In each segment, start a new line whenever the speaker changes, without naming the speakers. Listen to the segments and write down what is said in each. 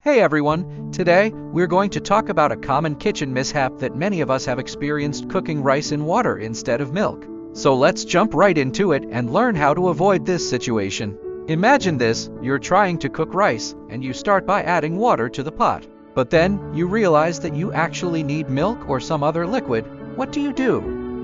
Hey everyone, today we're going to talk about a common kitchen mishap that many of us have experienced: cooking rice in water instead of milk. So let's jump right into it and learn how to avoid this situation. Imagine this: you're trying to cook rice, and you start by adding water to the pot. But then you realize that you actually need milk or some other liquid. What do?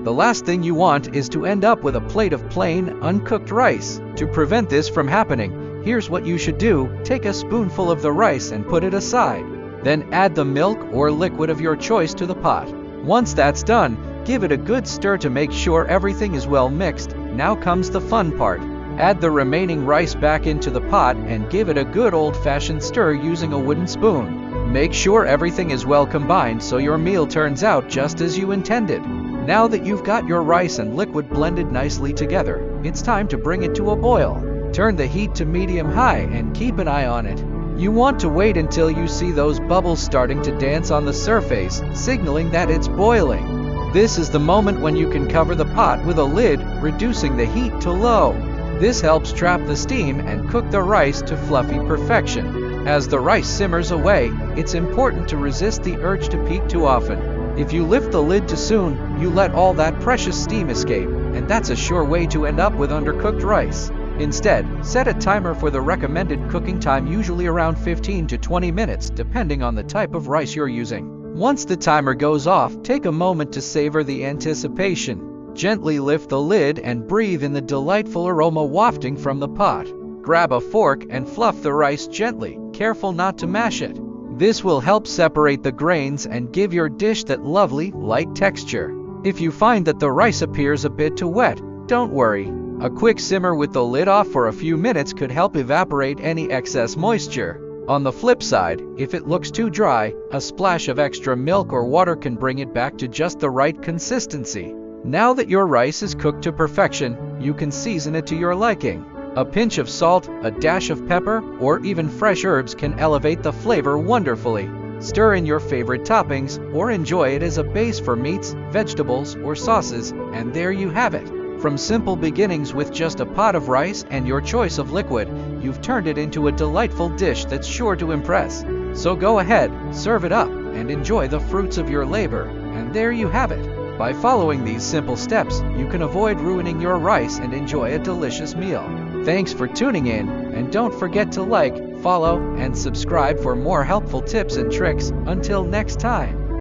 The last thing you want is to end up with a plate of plain, uncooked rice. To prevent this from happening, here's what you should do. Take a spoonful of the rice and put it aside. Then add the milk or liquid of your choice to the pot. Once that's done, give it a good stir to make sure everything is well mixed. Now comes the fun part. Add the remaining rice back into the pot and give it a good old-fashioned stir using a wooden spoon. Make sure everything is well combined so your meal turns out just as you intended. Now that you've got your rice and liquid blended nicely together, it's time to bring it to a boil. Turn the heat to medium-high and keep an eye on it. You want to wait until you see those bubbles starting to dance on the surface, signaling that it's boiling. This is the moment when you can cover the pot with a lid, reducing the heat to low. This helps trap the steam and cook the rice to fluffy perfection. As the rice simmers away, it's important to resist the urge to peek too often. If you lift the lid too soon, you let all that precious steam escape, and that's a sure way to end up with undercooked rice. Instead, set a timer for the recommended cooking time, usually around 15 to 20 minutes, depending on the type of rice you're using. Once the timer goes off, take a moment to savor the anticipation. Gently lift the lid and breathe in the delightful aroma wafting from the pot. Grab a fork and fluff the rice gently, careful not to mash it. This will help separate the grains and give your dish that lovely, light texture. If you find that the rice appears a bit too wet, don't worry. A quick simmer with the lid off for a few minutes could help evaporate any excess moisture. On the flip side, if it looks too dry, a splash of extra milk or water can bring it back to just the right consistency. Now that your rice is cooked to perfection, you can season it to your liking. A pinch of salt, a dash of pepper, or even fresh herbs can elevate the flavor wonderfully. Stir in your favorite toppings, or enjoy it as a base for meats, vegetables, or sauces, and there you have it. From simple beginnings with just a pot of rice and your choice of liquid, you've turned it into a delightful dish that's sure to impress. So go ahead, serve it up, and enjoy the fruits of your labor. And there you have it. By following these simple steps, you can avoid ruining your rice and enjoy a delicious meal. Thanks for tuning in, and don't forget to like, follow, and subscribe for more helpful tips and tricks. Until next time.